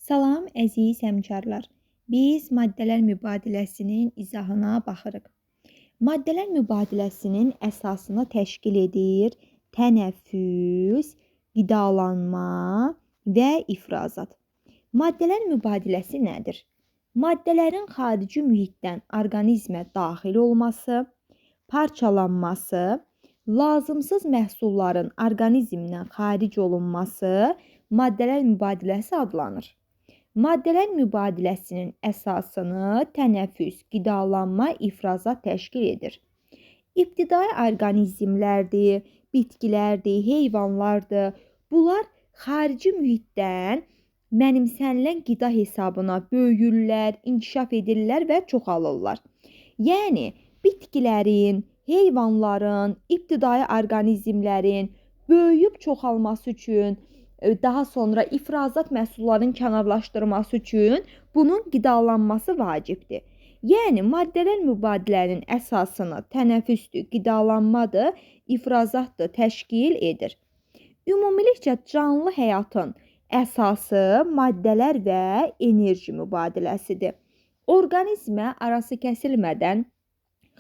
Salam, əziz həmkarlar. Biz maddələr mübadiləsinin izahına baxırıq. Maddələr mübadiləsinin əsasını təşkil edir tənəffüs, qidalanma və ifrazat. Maddələr mübadiləsi nədir? Maddələrin xarici mühitdən orqanizmə daxil olması, parçalanması, lazımsız məhsulların orqanizmdən xaric olunması maddələr mübadiləsi adlanır. Maddələr mübadiləsinin əsasını tənəffüs, qidalanma, ifrazat təşkil edir. İbtidai orqanizmlərdir, bitkilərdir, heyvanlardır. Bunlar xarici mühitdən mənimsənilən qida hesabına böyüyürlər, inkişaf edirlər və çoxalırlar. Yəni, bitkilərin, heyvanların, ibtidai orqanizmlərin böyüyüb çoxalması üçün, daha sonra ifrazat məhsullarının kənarlaşdırılması üçün bunun qidalanması vacibdir. Yəni, maddələr mübadilənin əsasını tənəffüsdür, qidalanmadır, ifrazatdır, təşkil edir. Ümumilikcə, canlı həyatın əsası maddələr və enerji mübadiləsidir. Orqanizmə arası kəsilmədən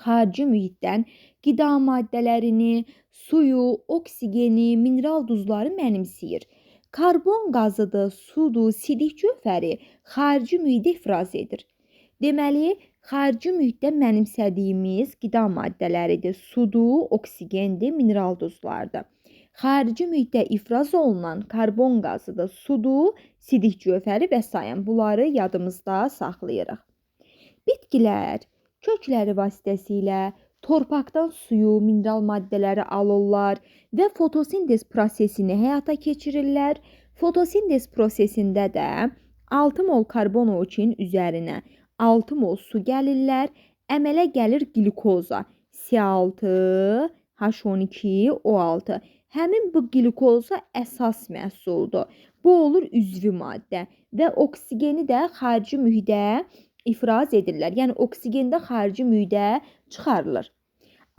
xarici mühitdən qida maddələrini, suyu, oksigeni, mineral duzları mənimsəyir. Karbon qazıdır, sudur, sidik cövhəri xarici mühitə ifraz edir. Deməli, xarici mühitdən mənimsədiyimiz qida maddələridir. Sudur, oksigendir, mineral duzlardır. Xarici mühitdə ifraz olunan karbon qazıdır, sudur, sidik cövhəri və s. Bunları yadımızda saxlayırıq. Bitkilər kökləri vasitəsilə torpaqdan suyu, mineral maddələri alırlar və fotosintez prosesini həyata keçirirlər. Fotosintez prosesində də 6 mol karbon okin üzərinə 6 mol su gəlirlər. Əmələ gəlir qlikoza C6, H12, O6. Həmin bu qlikoza əsas məhsuldur. Bu olur üzvü maddə və oksigeni də xarici mühitə ifraz edirlər. Yəni, oksigen də xarici mühitə çıxarılır.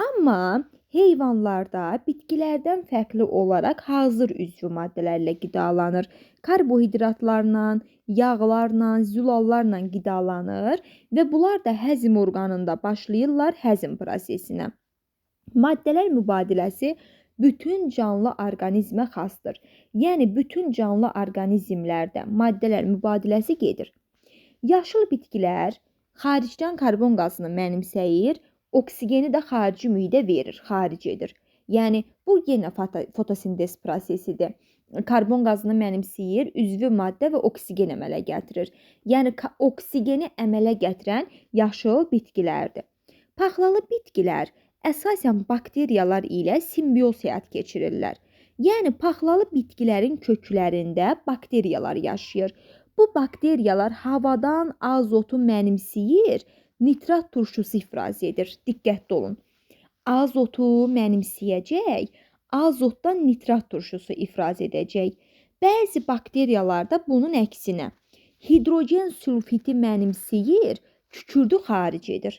Amma heyvanlarda bitkilərdən fərqli olaraq hazır üzvü maddələrlə qidalanır. Karbohidratlarla, yağlarla, zülallarla qidalanır və bunlar da həzm orqanında başlayırlar həzm prosesinə. Maddələr mübadiləsi bütün canlı orqanizmə xasdır. Yəni, bütün canlı orqanizmlərdə maddələr mübadiləsi gedir. Yaşıl bitkilər xaricdən karbon qazını mənimsəyir, oksigeni də xarici mühitə verir, xaric edir. Yəni, bu yenə fotosintez prosesidir. Karbon qazını mənimsəyir, üzvü maddə və oksigen əmələ gətirir. Yəni, oksigeni əmələ gətirən yaşıl bitkilərdir. Paxlalı bitkilər əsasən bakteriyalar ilə simbiyoz həyat keçirirlər. Yəni, paxlalı bitkilərin köklərində bakteriyalar yaşayır. Bu bakteriyalar havadan azotu mənimsəyir, nitrat turşusu ifraz edir. Diqqətli olun. Azotu mənimsəyəcək, azotdan nitrat turşusu ifraz edəcək. Bəzi bakteriyalar da bunun əksinə hidrogen sülfiti mənimsəyir, kükürdü xaric edir.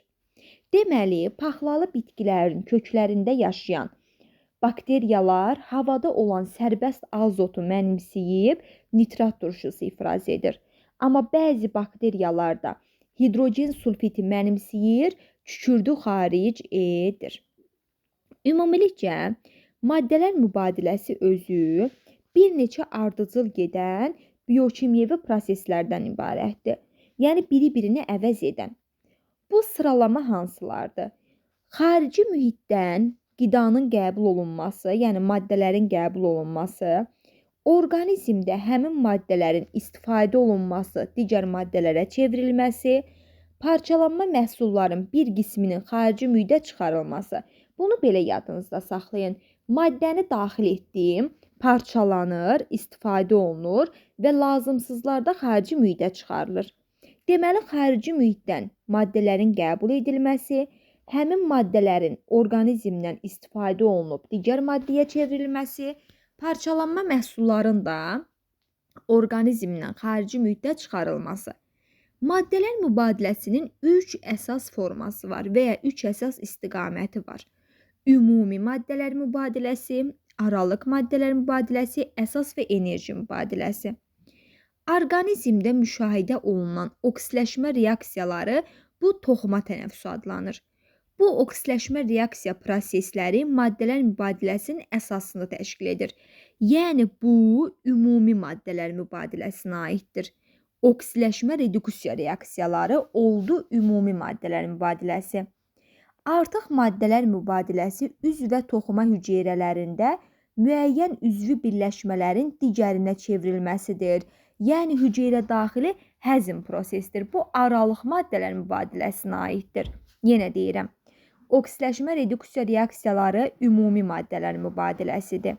Deməli, paxlalı bitkilərin köklərində yaşayan bakteriyalar havada olan sərbəst azotu mənimsəyib nitrat turşusu ifraz edir. Amma bəzi bakteriyalar da hidrogen sulfiti mənimsəyir, kükürdü xaric edir. Ümumilikcə, maddələr mübadiləsi özü bir neçə ardıcıl gedən biokimyəvi proseslərdən ibarətdir. Yəni, biri-birini əvəz edən. Bu sıralama hansılardır? Xarici mühitdən qidanın qəbul olunması, yəni maddələrin qəbul olunması, orqanizmdə həmin maddələrin istifadə olunması, digər maddələrə çevrilməsi, parçalanma məhsulların bir qisminin xarici mühitə çıxarılması. Bunu belə yadınızda saxlayın. Maddəni daxil etdim, parçalanır, istifadə olunur və lazımsızlarda xarici mühitə çıxarılır. Deməli, xarici mühitdən maddələrin qəbul edilməsi, həmin maddələrin orqanizmdən istifadə olunub digər maddəyə çevrilməsi, parçalanma məhsulların da orqanizmdən xarici mühitə çıxarılması. Maddələr mübadiləsinin 3 əsas forması var və ya 3 əsas istiqaməti var. Ümumi maddələr mübadiləsi, aralıq maddələr mübadiləsi, əsas və enerji mübadiləsi. Orqanizmdə müşahidə olunan oksiləşmə reaksiyaları bu toxuma tənəffüsü adlanır. Bu oksiləşmə reaksiya prosesləri maddələr mübadiləsinin əsasını təşkil edir. Yəni bu ümumi maddələr mübadiləsinə aiddir. Oksiləşmə reduksiya reaksiyaları oldu ümumi maddələr mübadiləsi. Artıq maddələr mübadiləsi üzv və toxuma hüceyrələrində müəyyən üzvü birləşmələrin digərinə çevrilməsidir. Yəni hüceyrə daxili həzm prosesidir. Bu aralıq maddələr mübadiləsinə aiddir. Yenə deyirəm. Oksiləşmə reduksiya reaksiyaları ümumi maddələr mübadiləsidir.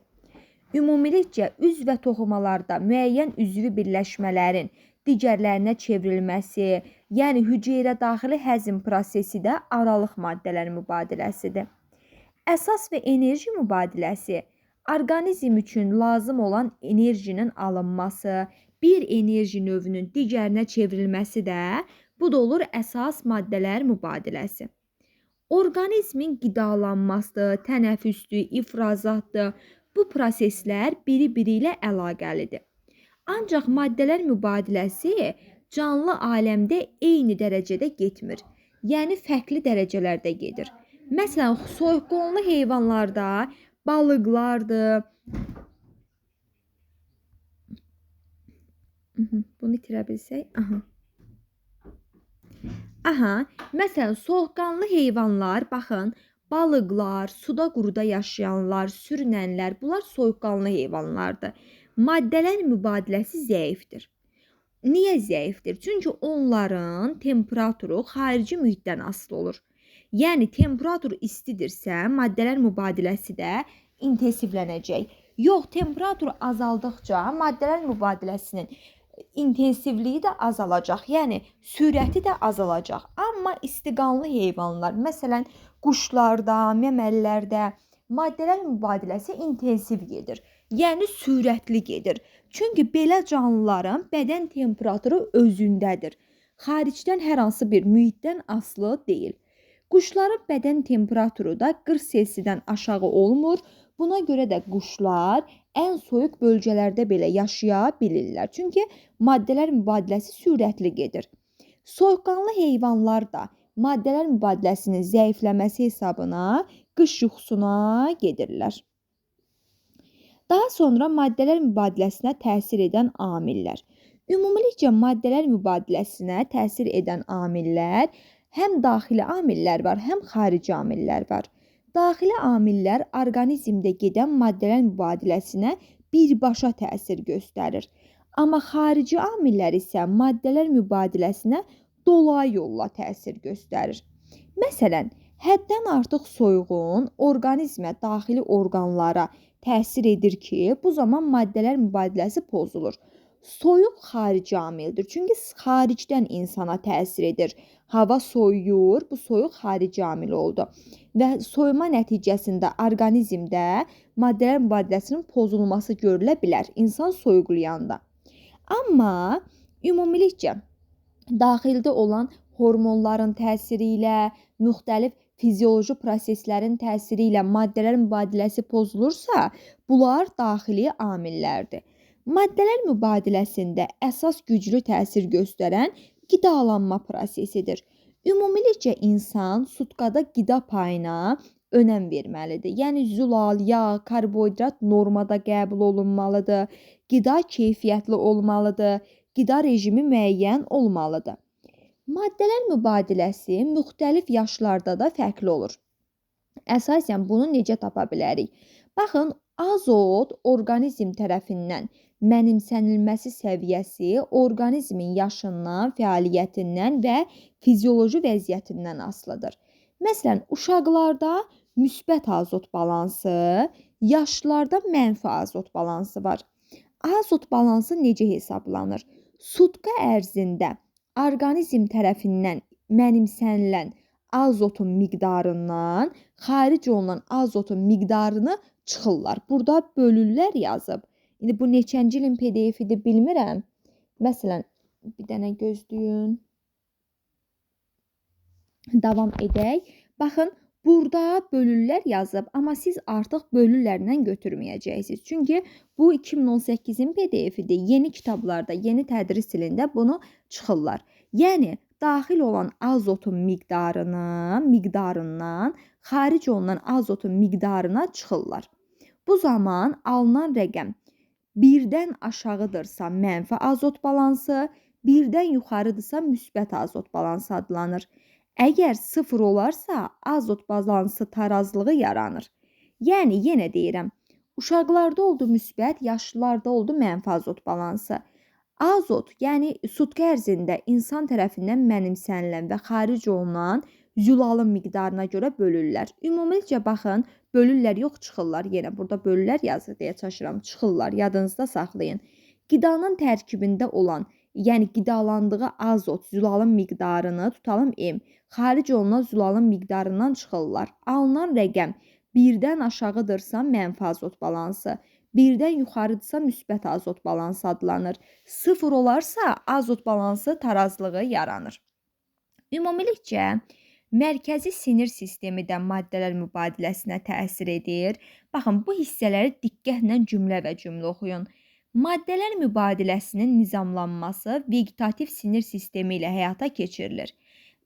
Ümumilikcə, üzv və toxumalarda müəyyən üzvü birləşmələrin digərlərinə çevrilməsi, yəni hüceyrə daxili həzm prosesi də aralıq maddələr mübadiləsidir. Əsas və enerji mübadiləsi orqanizm üçün lazım olan enerjinin alınması, bir enerji növünün digərinə çevrilməsi də bu da olur əsas maddələr mübadiləsi. Orqanizmin qidalanması, tənəffüsdür, ifrazatdır. Bu proseslər biri-biri ilə əlaqəlidir. Ancaq maddələr mübadiləsi canlı aləmdə eyni dərəcədə getmir. Yəni fərqli dərəcələrdə gedir. Məsələn, soyuqqanlı heyvanlarda balıqlardır. Bunu itirə bilsək. Məsələn, soyuqqanlı heyvanlar, baxın, balıqlar, suda quruda yaşayanlar, sürünənlər, bunlar soyuqqanlı heyvanlardır. Maddələr mübadiləsi zəifdir. Niyə zəifdir? Çünki onların temperaturu xarici mühitdən asılı olur. Yəni temperatur istidirsə, maddələr mübadiləsi də intensivlənəcək. Yox, temperatur azaldıqca maddələr mübadiləsinin intensivliyi də azalacaq, yəni sürəti də azalacaq. Amma istiqanlı heyvanlar, məsələn, quşlarda, məməlilərdə maddələr mübadiləsi intensiv gedir. Yəni sürətli gedir. Çünki belə canlıların bədən temperaturu özündədir. Xaricdən hər hansı bir mühitdən asılı deyil. Quşların bədən temperaturu da 40 Selsidən aşağı olmur. Buna görə də quşlar ən soyuq bölgələrdə belə yaşaya bilirlər. Çünki maddələr mübadiləsi sürətli gedir. Soyuqqanlı heyvanlar da maddələr mübadiləsinin zəifləməsi hesabına qış yuxusuna gedirlər. Daha sonra maddələr mübadiləsinə təsir edən amillər. Ümumilikcə maddələr mübadiləsinə təsir edən amillər həm daxili amillər var, həm xarici amillər var. Daxili amillər orqanizmdə gedən maddələr mübadiləsinə birbaşa təsir göstərir. Amma xarici amillər isə maddələr mübadiləsinə dolayı yolla təsir göstərir. Məsələn, həddən artıq soyuğun orqanizmə, daxili orqanlara təsir edir ki, bu zaman maddələr mübadiləsi pozulur. Soyuq xarici amildir. Çünki xaricdən insana təsir edir. Hava soyuyur, bu soyuq xarici amil oldu. Və soyuma nəticəsində orqanizmdə maddələr mübadiləsinin pozulması görülə bilər insan soyuqlayanda. Amma ümumilikcə daxildə olan hormonların təsiri ilə, müxtəlif fizioloji proseslərin təsiri ilə maddələr mübadiləsi pozulursa, bunlar daxili amillərdir. Maddələr mübadiləsində əsas güclü təsir göstərən qidalanma prosesidir. Ümumilikcə insan sutkada qida payına önəm verməlidir. Yəni zülal, yağ, karbohidrat normada qəbul olunmalıdır. Qida keyfiyyətli olmalıdır. Qida rejimi müəyyən olmalıdır. Maddələr mübadiləsi müxtəlif yaşlarda da fərqli olur. Əsasən bunu necə tapa bilərik? Baxın, azot orqanizm tərəfindən mənimsənilməsi səviyyəsi orqanizmin yaşından, fəaliyyətindən və fizioloji vəziyyətindən asılıdır. Məsələn, uşaqlarda müsbət azot balansı, yaşlılarda mənfi azot balansı var. Azot balansı necə hesablanır? Sutka ərzində orqanizm tərəfindən mənimsənilən azotun miqdarından xaric olunan azotun miqdarını çıxırlar. Burada bölürlər yazıb. İndi bu neçənci ilin PDF-idir bilmirəm. Məsələn, bir dənə gözləyin. Davam edək. Baxın, Burada bölürlər yazıb, amma siz artıq bölürlərlə götürməyəcəksiniz. Çünki bu 2018-in PDF-idir. Yeni kitablarda, yeni tədris ilində bunu çıxırlar. Yəni daxil olan azotun miqdarından xaric olunan azotun miqdarına çıxırlar. Bu zaman alınan rəqəm 1-dən aşağıdırsa mənfi azot balansı, 1-dən yuxarıdırsa müsbət azot balansı adlanır. Əgər 0 olarsa, azot balansı tarazlığı yaranır. Yəni, yenə deyirəm, uşaqlarda oldu müsbət, yaşlılarda oldu mənfi azot balansı. Azot, yəni sutka ərzində insan tərəfindən mənimsənilən və xaric olunan zülalın miqdarına görə bölürlər. Ümumilikcə baxın, bölürlər yox, çıxırlar. Yenə burada bölürlər yazır deyə çaşıram. Çıxırlar, yadınızda saxlayın. Qidanın tərkibində olan, yəni qidalandığı azot, zülalın miqdarını tutalım M. Xaric olunan zülalın miqdarından çıxırlar. Alınan rəqəm 1-dən aşağıdırsa mənfi azot balansı, 1-dən yuxarıdırsa müsbət azot balansı adlanır. 0 olarsa azot balansı tarazlığı yaranır. Ümumilikcə, mərkəzi sinir sistemi də maddələr mübadiləsinə təsir edir. Baxın, bu hissələri diqqətlə cümlə və cümlə oxuyun. Maddələr mübadiləsinin nizamlanması vegetativ sinir sistemi ilə həyata keçirilir.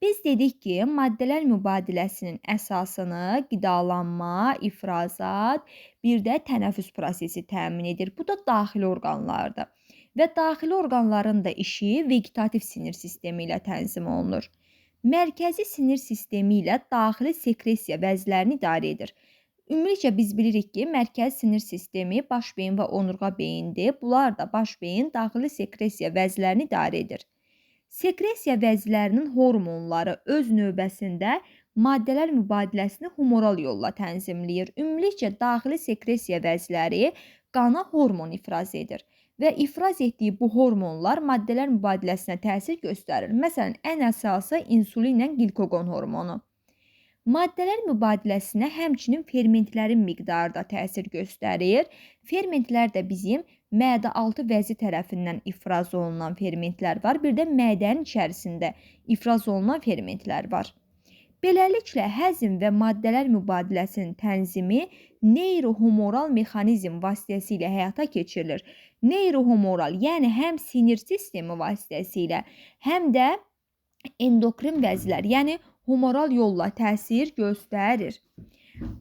Biz dedik ki, maddələr mübadiləsinin əsasını qidalanma, ifrazat, bir də tənəffüs prosesi təmin edir. Bu da daxili orqanlardır. Və daxili orqanların da işi vegetativ sinir sistemi ilə tənzim olunur. Mərkəzi sinir sistemi ilə daxili sekresiya vəzlərini idarə edir. Ümumilikcə biz bilirik ki, mərkəzi sinir sistemi baş beyin və onurğa beyindir. Bunlar da baş beyin daxili sekresiya vəzlərini idarə edir. Sekresiya vəzlərinin hormonları öz növbəsində maddələr mübadiləsini humoral yolla tənzimləyir. Ümumilikcə daxili sekresiya vəzləri qana hormon ifraz edir və ifraz etdiyi bu hormonlar maddələr mübadiləsinə təsir göstərir. Məsələn, ən əsası insulinlə glikoqon hormonu. Maddələr mübadiləsinə həmçinin fermentlərin miqdarı da təsir göstərir. Fermentlər də bizim mədə-altı vəzi tərəfindən ifraz olunan fermentlər var. Bir də mədənin içərisində ifraz olunan fermentlər var. Beləliklə, həzm və maddələr mübadiləsinin tənzimi neyrohumoral mexanizm vasitəsilə həyata keçirilir. Neyrohumoral, yəni həm sinir sistemi vasitəsilə, həm də endokrin vəzlər, yəni humoral yolla təsir göstərir.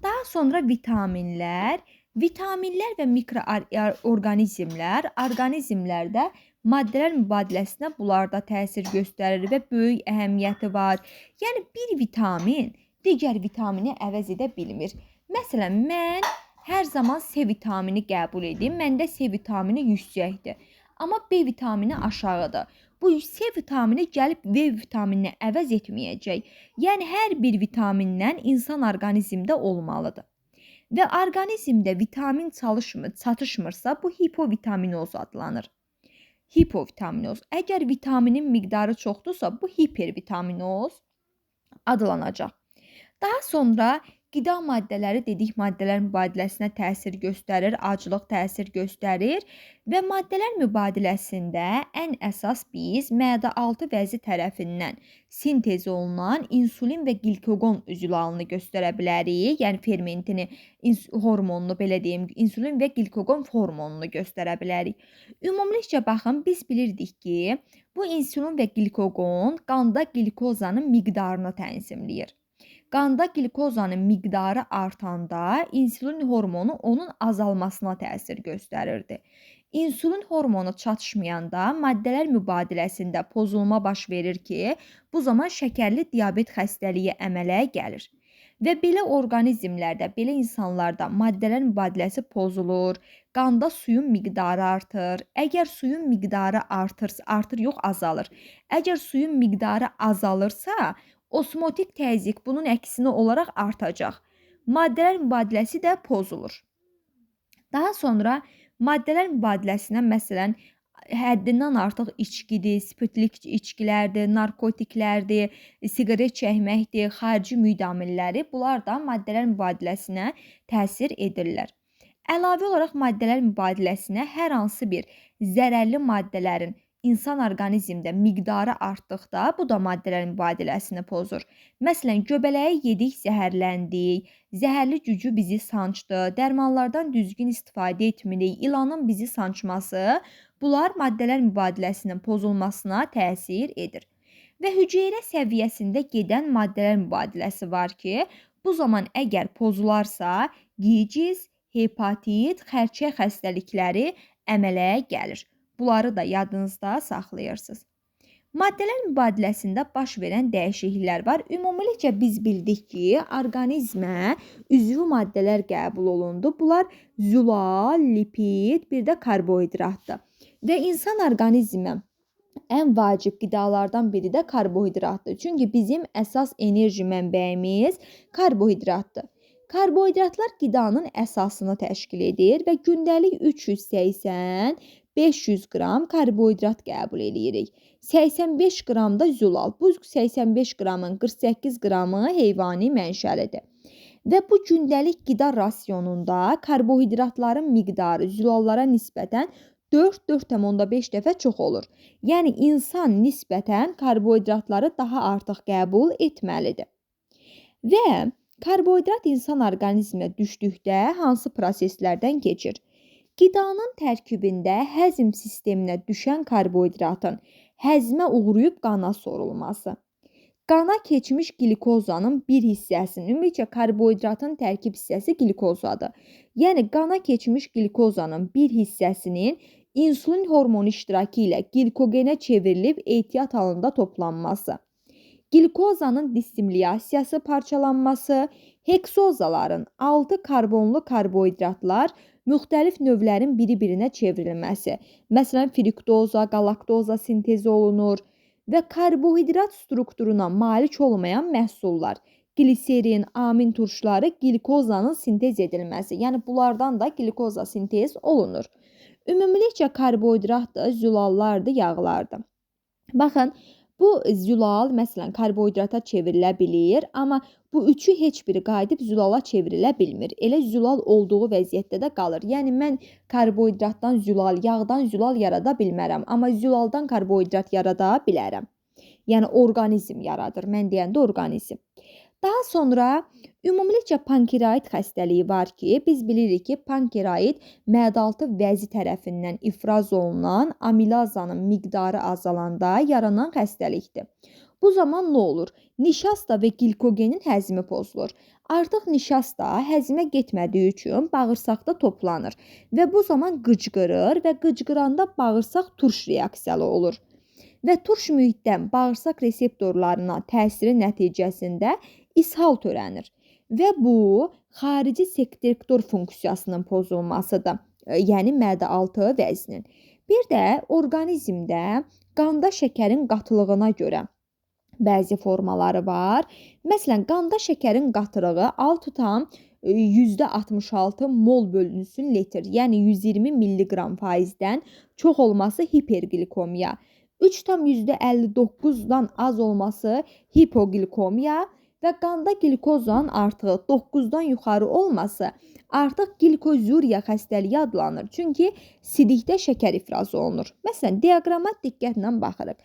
Daha sonra vitaminlər və mikroorqanizmlər, orqanizmlərdə maddələr mübadiləsinə bunlar da təsir göstərir və böyük əhəmiyyəti var. Yəni, bir vitamin digər vitamini əvəz edə bilmir. Məsələn, mən hər zaman C vitamini qəbul edim, məndə C vitamini yüksəkdir. Amma B vitamini aşağıdır. Bu C vitamini gəlib V vitaminini əvəz etməyəcək. Yəni, hər bir vitamindən insan orqanizmdə olmalıdır. Və orqanizmdə vitamin çatışmırsa, bu hipovitaminoz adlanır. Hipovitaminoz. Əgər vitaminin miqdarı çoxdursa, bu hipervitaminoz adlanacaq. Daha sonra qida maddələri dedik, maddələr mübadiləsinə təsir göstərir, aclıq təsir göstərir və maddələr mübadiləsində ən əsas biz mədə-altı vəzi tərəfindən sintez olunan insulin və glikoqon üzülalını göstərə bilərik. Yəni fermentini, hormonunu belə deyim, insulin və glikoqon hormonunu göstərə bilərik. Ümumilikcə baxın, biz bilirdik ki, bu insulin və glikoqon qanda glikozanın miqdarını tənzimləyir. Qanda glikozanın miqdarı artanda insulin hormonu onun azalmasına təsir göstərirdi. İnsulin hormonu çatışmayanda maddələr mübadiləsində pozulma baş verir ki, bu zaman şəkərli diabet xəstəliyi əmələ gəlir. Və belə orqanizmlərdə, belə insanlarda maddələr mübadiləsi pozulur, qanda suyun miqdarı artır. Əgər suyun miqdarı artır yox, azalır. Əgər suyun miqdarı azalırsa, osmotik təzyiq bunun əksinə olaraq artacaq. Maddələr mübadiləsi də pozulur. Daha sonra maddələr mübadiləsinə məsələn həddindən artıq içkidir, spirtlik içkilərdir, narkotiklərdir, siqaret çəkməkdir, xarici müdamilləri, bunlar da maddələr mübadiləsinə təsir edirlər. Əlavə olaraq maddələr mübadiləsinə hər hansı bir zərərli maddələrin insan orqanizmdə miqdarı artdıqda bu da maddələrin mübadiləsini pozur. Məsələn, göbələyi yedik, zəhərləndik, zəhərli cücü bizi sancdı, dərmanlardan düzgün istifadə etmirik, ilanın bizi sancması, bunlar maddələr mübadiləsinin pozulmasına təsir edir. Və hüceyrə səviyyəsində gedən maddələr mübadiləsi var ki, bu zaman əgər pozularsa, gic, hepatit, xərçəng xəstəlikləri əmələ gəlir. Bunları da yadınızda saxlayırsınız. Maddələr mübadiləsində baş verən dəyişikliklər var. Ümumilikcə biz bildik ki, orqanizmə üzvü maddələr qəbul olundu. Bunlar zülal, lipid, bir də karbohidratdır. Və insan orqanizmə ən vacib qidalardan biri də karbohidratdır. Çünki bizim əsas enerji mənbəyimiz karbohidratdır. Karbohidratlar qidanın əsasını təşkil edir və gündəlik 380-500 qram karbohidrat qəbul edirik. 85 qram da zülal. Bu 85 qramın 48 qramı heyvani mənşəlidir. Və bu gündəlik qida rasionunda karbohidratların miqdarı zülallara nisbətən 4,5 dəfə çox olur. Yəni insan nisbətən karbohidratları daha artıq qəbul etməlidir. Və karbohidrat insan orqanizminə düşdükdə hansı proseslərdən keçir? Qidanın tərkibində həzm sisteminə düşən karbohidratın həzmə uğrayıb qana sorulması. Qana keçmiş glikozanın bir hissəsinin, ümumiyyətlə karbohidratın tərkib hissəsi glikozadır. Yəni qana keçmiş glikozanın bir hissəsinin insulin hormonu iştirakı ilə glikogenə çevrilib ehtiyat halında toplanması. Glikozanın dissimiliyasiyası, parçalanması, heksozaların 6 karbonlu karbohidratlar müxtəlif növlərin biri-birinə çevrilməsi. Məsələn, fruktoza, galaktoza sintezi olunur və karbohidrat strukturuna malik olmayan məhsullar, gliserin, amin turşuları glikozanın sintez edilməsi. Yəni bunlardan da glikoza sintez olunur. Ümumilikcə karbohidratdır, zülallardır, yağlardır. Baxın, bu zülal məsələn karbohidrata çevrilə bilir, amma bu üçü heç biri qayıdıb zülala çevrilə bilmir. Elə zülal olduğu vəziyyətdə də qalır. Yəni mən karbohidratdan zülal, yağdan zülal yarada bilmərəm, amma zülaldan karbohidrat yarada bilərəm. Yəni orqanizm yaradır. Mən deyəndə orqanizm. Daha sonra ümumilikcə pankreat xəstəliyi var ki, biz bilirik ki, pankreat məadaltı vəzi tərəfindən ifraz olunan amilazanın miqdarı azalanda yaranan xəstəlikdir. Bu zaman nə olur? Nişasta və glikogenin həzmi pozulur. Artıq nişasta həzmə getmədiyi üçün bağırsaqda toplanır və bu zaman qıcqırır və qıcqıranda bağırsaq turş reaksiyalı olur. Və turş mühitdən bağırsaq reseptorlarına təsiri nəticəsində ishal törənir və bu xarici sekretor funksiyasının pozulmasıdır, yəni mədə-altı vəzinin. Bir də orqanizmdə qanda şəkərin qatılığına görə bəzi formaları var. Məsələn, qanda şəkərin qatılığı 6,66 mol bölünsün litr, yəni 120 mg/faizdən çox olması hiperglikomiya, 3,59-dan az olması hipoglikomiya və qanda glikozanın artığı 9-dan yuxarı olması artıq glikozuriya xəstəliyi adlanır. Çünki sidikdə şəkər ifraz olunur. Məsələn, diaqrama diqqətlə baxırıq.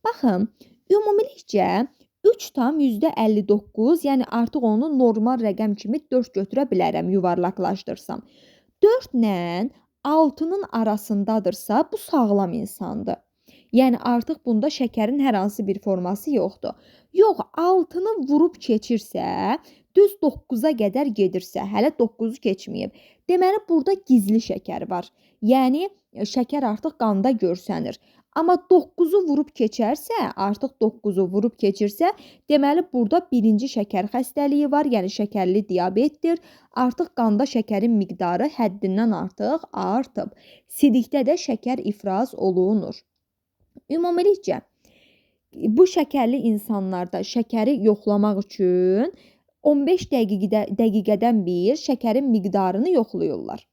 Baxın, ümumilikcə 3,59, yəni artıq onu normal rəqəm kimi 4 götürə bilərəm, yuvarlaqlaşdırsam. 4 ilə 6-nın arasındadırsa, bu sağlam insandır. Yəni artıq bunda şəkərin hər hansı bir forması yoxdur. Yox, 6-nı vurub keçirsə, düz 9-a qədər gedirsə, hələ 9-u keçməyib. Deməli, burada gizli şəkər var. Yəni, şəkər artıq qanda görsənir. Amma 9-u vurub keçərsə, artıq 9-u vurub keçirsə, deməli, burada birinci şəkər xəstəliyi var, yəni şəkərli diabetdir. Artıq qanda şəkərin miqdarı həddindən artıq artıb. Sidikdə də şəkər ifraz olunur. Ümumilikcə, bu şəkərli insanlarda şəkəri yoxlamaq üçün 15 dəqiqədən bir şəkərin miqdarını yoxlayırlar.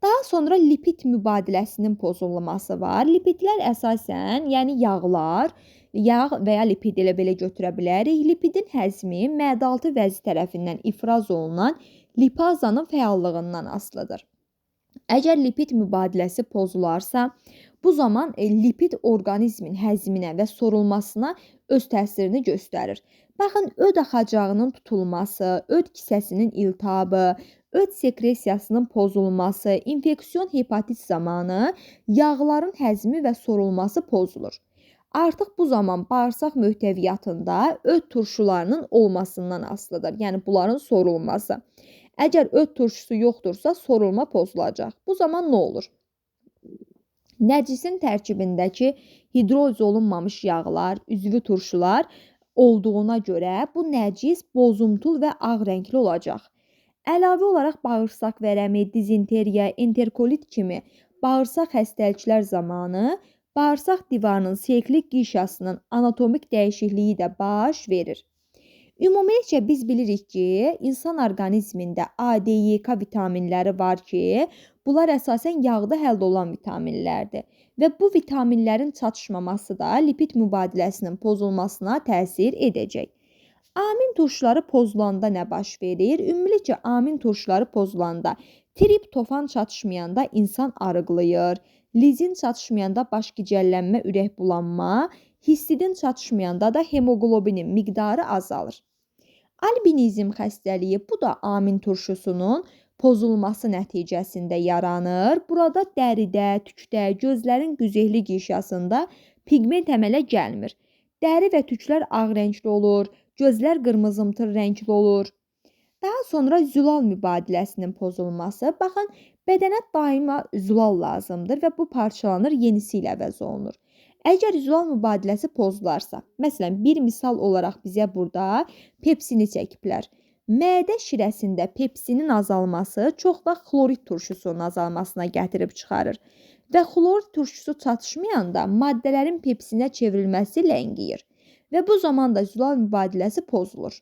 Daha sonra lipid mübadiləsinin pozulması var. Lipidlər əsasən, yəni yağlar, yağ və ya lipid elə belə götürə bilərik. Lipidin həzmi məadaltı vəzi tərəfindən ifraz olunan lipazanın fəallığından asılıdır. Əgər lipid mübadiləsi pozularsa, bu zaman lipid orqanizmin həzminə və sorulmasına öz təsirini göstərir. Baxın, öd axacağının tutulması, öd kisəsinin iltihabı, öd sekresiyasının pozulması, infeksiyon hepatit zamanı yağların həzmi və sorulması pozulur. Artıq bu zaman bağırsaq möhtəviyyatında öd turşularının olmasından asılıdır. Yəni bunların sorulması. Əgər öd turşusu yoxdursa, sorulma pozulacaq. Bu zaman nə olur? Nəcisin tərkibindəki hidroliz olunmamış yağlar, üzvü turşular olduğuna görə bu nəcis bozumtul və ağ rəngli olacaq. Əlavə olaraq bağırsaq vərəmi, dizenteriya, enterkolit kimi bağırsaq xəstəliklər zamanı bağırsaq divarının siliklik qişasının anatomik dəyişikliyi də baş verir. Ümumiyyətcə biz bilirik ki, insan orqanizmində A, D, Y, K vitaminləri var ki, bunlar əsasən yağda həll olan vitaminlərdir və bu vitaminlərin çatışmaması da lipid mübadiləsinin pozulmasına təsir edəcək. Amin turşuları pozulanda nə baş verir? Ümumilikcə amin turşuları pozulanda triptofan çatışmayanda insan arıqlayır, lizin çatışmayanda baş gicəllənmə, ürək bulanma, histidin çatışmayanda da hemoqlobinin miqdarı azalır. Albinizm xəstəliyi, bu da amin turşusunun pozulması nəticəsində yaranır. Burada dəridə, tükdə, gözlərin güzehli qişasında pigment əmələ gəlmir. Dəri və tüklər ağ rəngli olur, gözlər qırmızımtır rəngli olur. Daha sonra zülal mübadiləsinin pozulması. Baxın, bədənə daima zülal lazımdır və bu parçalanır, yenisi ilə əvəz olunur. Əgər zülal mübadiləsi pozularsa, məsələn, bir misal olaraq bizə burada pepsini çəkiblər. Mədə şirəsində pepsinin azalması çox vaxt xlorid turşusunun azalmasına gətirib çıxarır və xlorid turşusu çatışmayanda maddələrin pepsinə çevrilməsi ləngiyir və bu zaman da zülal mübadiləsi pozulur.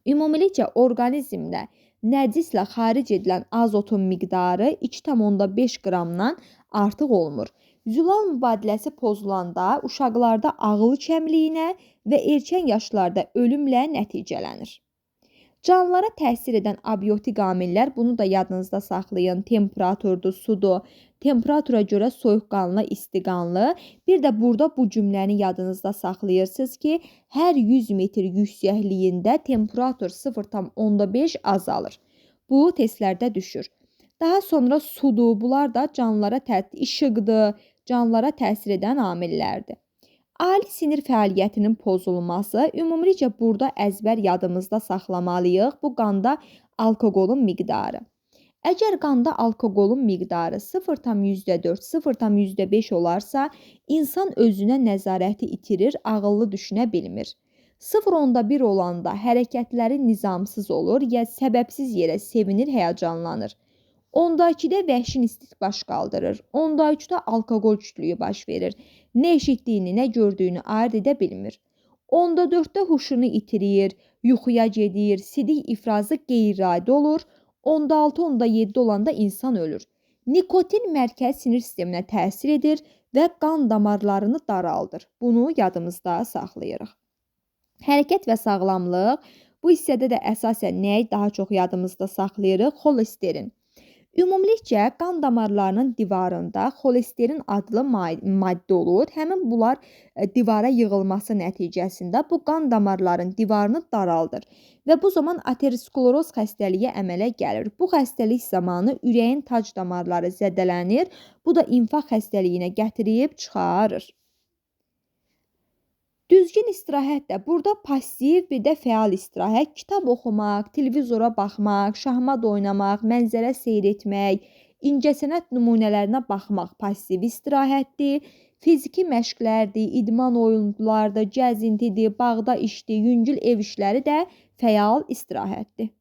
Ümumilikcə, orqanizmdə nəcislə xaric edilən azotun miqdarı 2,5 qramdan artıq olmur. Zülal mübadiləsi pozulanda uşaqlarda ağıl kəmliyinə və erkən yaşlarda ölümlə nəticələnir. Canlılara təsir edən abiotik amillər, bunu da yadınızda saxlayın, temperaturdur, sudur, temperatura görə soyuqqanlı, istiqanlı. Bir də burada bu cümləni yadınızda saxlayırsınız ki, hər 100 metr yüksəkliyində temperatur 0,5 azalır. Bu testlərdə düşür. Daha sonra sudur, bunlar da canlılara işıqdır, canlılara təsir edən amillərdir. Ali sinir fəaliyyətinin pozulması, ümumilikcə burada əzbər yadımızda saxlamalıyıq. Bu qanda alkoqolun miqdarı. Əgər qanda alkoqolun miqdarı 0,4, 0,5 olarsa, insan özünə nəzarəti itirir, ağıllı düşünə bilmir. 0,1 olanda hərəkətləri nizamsız olur, ya səbəbsiz yerə sevinir, həyəcanlanır. 10-dakıda vəhşin istik baş qaldırır. 10-dakıda alkoqol kütlüyü baş verir. Nə eşitdiyini, nə gördüyünü ayırt edə bilmir. 10-4-də huşunu itirir, yuxuya gedir, sidik ifrazı qeyri-adi olur. 10-6-7 olanda insan ölür. Nikotin mərkəzi sinir sisteminə təsir edir və qan damarlarını daraldır. Bunu yadımızda saxlayırıq. Hərəkət və sağlamlıq. Bu hissədə də əsasən nəyi daha çox yadımızda saxlayırıq? Xolesterin. Ümumilikcə, qan damarlarının divarında xolesterin adlı maddə olur. Həmin bunlar divara yığılması nəticəsində bu qan damarların divarını daraldır və bu zaman ateroskleroz xəstəliyi əmələ gəlir. Bu xəstəlik zamanı ürəyin tac damarları zədələnir. Bu da infarkt xəstəliyinə gətirib çıxarır. Düzgün istirahət də burada pasiv, bir də fəal istirahət, kitab oxumaq, televizora baxmaq, şahmat oynamaq, mənzərə seyr etmək, incəsənət nümunələrinə baxmaq pasiv istirahətdir. Fiziki məşqlərdir, idman oyunlardır, gəzintidir, bağda işdir, yüngül ev işləri də fəal istirahətdir.